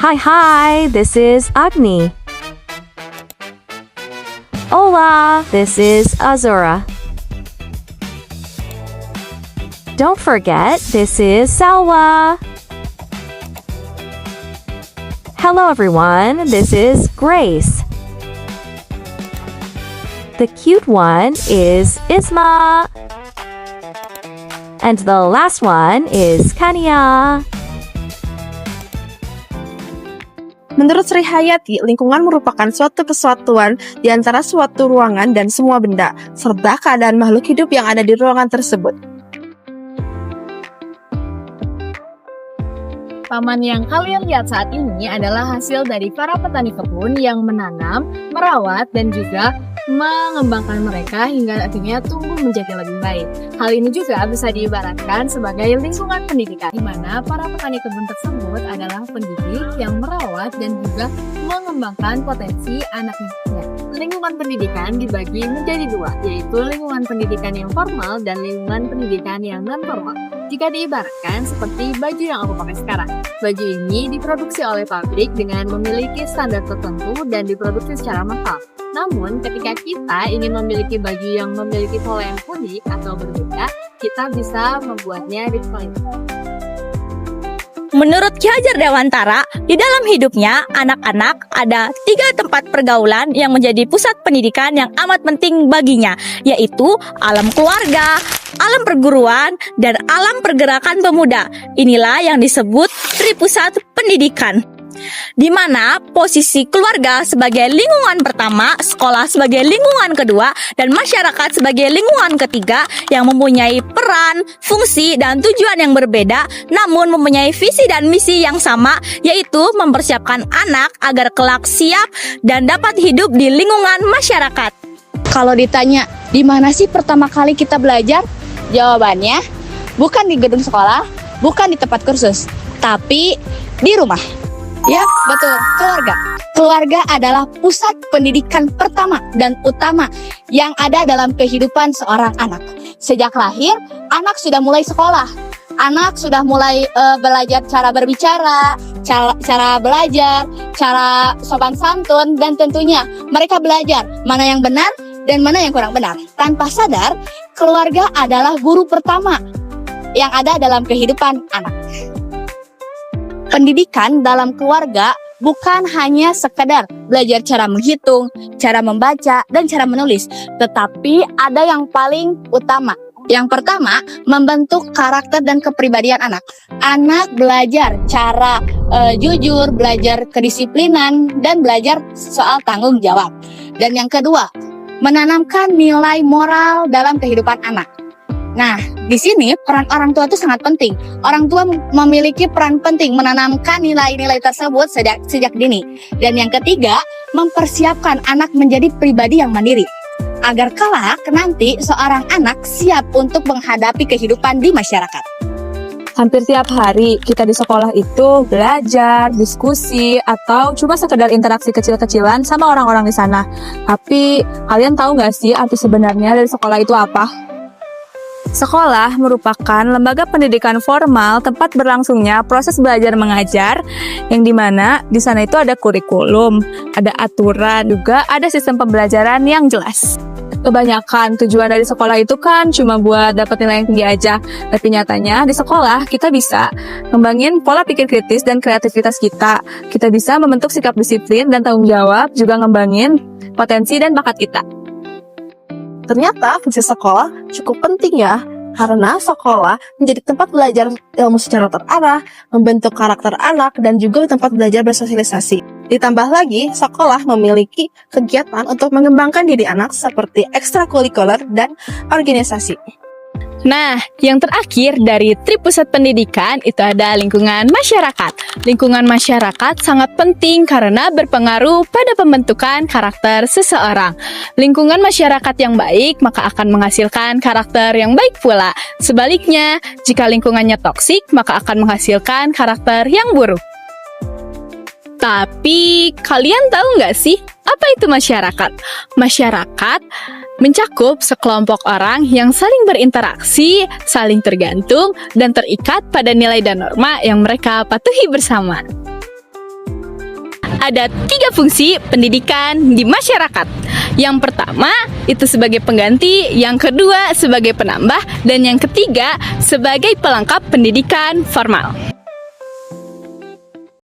Hi, this is Agni. Hola, this is Azura. Don't forget, this is Salwa. Hello everyone, this is Grace. The cute one is Isma. And the last one is Kania. Menurut Sri Hayati, lingkungan merupakan suatu kesatuan di antara suatu ruangan dan semua benda, serta keadaan makhluk hidup yang ada di ruangan tersebut. Taman yang kalian lihat saat ini adalah hasil dari para petani kebun yang menanam, merawat, dan juga mengembangkan mereka hingga akhirnya tumbuh menjadi lebih baik. Hal ini juga bisa diibaratkan sebagai lingkungan pendidikan, di mana para petani kebun tersebut adalah pendidik yang merawat dan juga mengembangkan potensi anaknya. Lingkungan pendidikan dibagi menjadi dua, yaitu lingkungan pendidikan yang formal dan lingkungan pendidikan yang non-formal. Jika diibaratkan seperti baju yang aku pakai sekarang. Baju ini diproduksi oleh pabrik dengan memiliki standar tertentu dan diproduksi secara massal. Namun, ketika kita ingin memiliki baju yang memiliki pola yang unik atau berbeda, kita bisa membuatnya di sekolah. Menurut Ki Hajar Dewantara, di dalam hidupnya, anak-anak ada 3 tempat pergaulan yang menjadi pusat pendidikan yang amat penting baginya, yaitu alam keluarga, alam perguruan, dan alam pergerakan pemuda. Inilah yang disebut Tripusat Pendidikan, di mana posisi keluarga sebagai lingkungan pertama, sekolah sebagai lingkungan kedua, dan masyarakat sebagai lingkungan ketiga yang mempunyai peran, fungsi, dan tujuan yang berbeda, namun mempunyai visi dan misi yang sama, yaitu mempersiapkan anak agar kelak siap dan dapat hidup di lingkungan masyarakat. Kalau ditanya, di mana sih pertama kali kita belajar? Jawabannya, bukan di gedung sekolah, bukan di tempat kursus, tapi di rumah. Ya, betul, keluarga. Keluarga adalah pusat pendidikan pertama dan utama yang ada dalam kehidupan seorang anak. Sejak lahir, anak sudah mulai sekolah. Anak sudah mulai belajar cara berbicara, cara belajar, cara sopan santun, dan tentunya mereka belajar mana yang benar dan mana yang kurang benar. Tanpa sadar, keluarga adalah guru pertama yang ada dalam kehidupan anak. Pendidikan dalam keluarga bukan hanya sekedar belajar cara menghitung, cara membaca, dan cara menulis, tetapi ada yang paling utama. Yang pertama, membentuk karakter dan kepribadian anak. Anak belajar cara jujur, belajar kedisiplinan, dan belajar soal tanggung jawab. Dan yang kedua, menanamkan nilai moral dalam kehidupan anak. Nah, di sini peran orang tua itu sangat penting. Orang tua memiliki peran penting menanamkan nilai-nilai tersebut sejak dini. Dan yang ketiga, mempersiapkan anak menjadi pribadi yang mandiri, agar kelak nanti seorang anak siap untuk menghadapi kehidupan di masyarakat. Hampir tiap hari kita di sekolah itu belajar, diskusi, atau cuma sekedar interaksi kecil-kecilan sama orang-orang di sana. Tapi kalian tahu nggak sih arti sebenarnya dari sekolah itu apa? Sekolah merupakan lembaga pendidikan formal tempat berlangsungnya proses belajar mengajar, yang dimana di sana itu ada kurikulum, ada aturan, juga ada sistem pembelajaran yang jelas. Kebanyakan tujuan dari sekolah itu kan cuma buat dapat nilai yang tinggi aja, tapi nyatanya di sekolah kita bisa ngembangin pola pikir kritis dan kreativitas kita. Kita bisa membentuk sikap disiplin dan tanggung jawab, juga ngembangin potensi dan bakat kita. Ternyata fungsi sekolah cukup penting ya, karena sekolah menjadi tempat belajar ilmu secara terarah, membentuk karakter anak, dan juga tempat belajar bersosialisasi. Ditambah lagi, sekolah memiliki kegiatan untuk mengembangkan diri anak seperti ekstrakurikuler dan organisasi. Nah, yang terakhir dari Tripusat Pendidikan itu ada lingkungan masyarakat. Lingkungan masyarakat sangat penting karena berpengaruh pada pembentukan karakter seseorang. Lingkungan masyarakat yang baik maka akan menghasilkan karakter yang baik pula. Sebaliknya, jika lingkungannya toksik maka akan menghasilkan karakter yang buruk. Tapi, kalian tahu nggak sih apa itu masyarakat? Masyarakat mencakup sekelompok orang yang saling berinteraksi, saling tergantung, dan terikat pada nilai dan norma yang mereka patuhi bersama. ada 3 fungsi pendidikan di masyarakat. Yang pertama itu sebagai pengganti, yang kedua sebagai penambah, dan yang ketiga sebagai pelengkap pendidikan formal.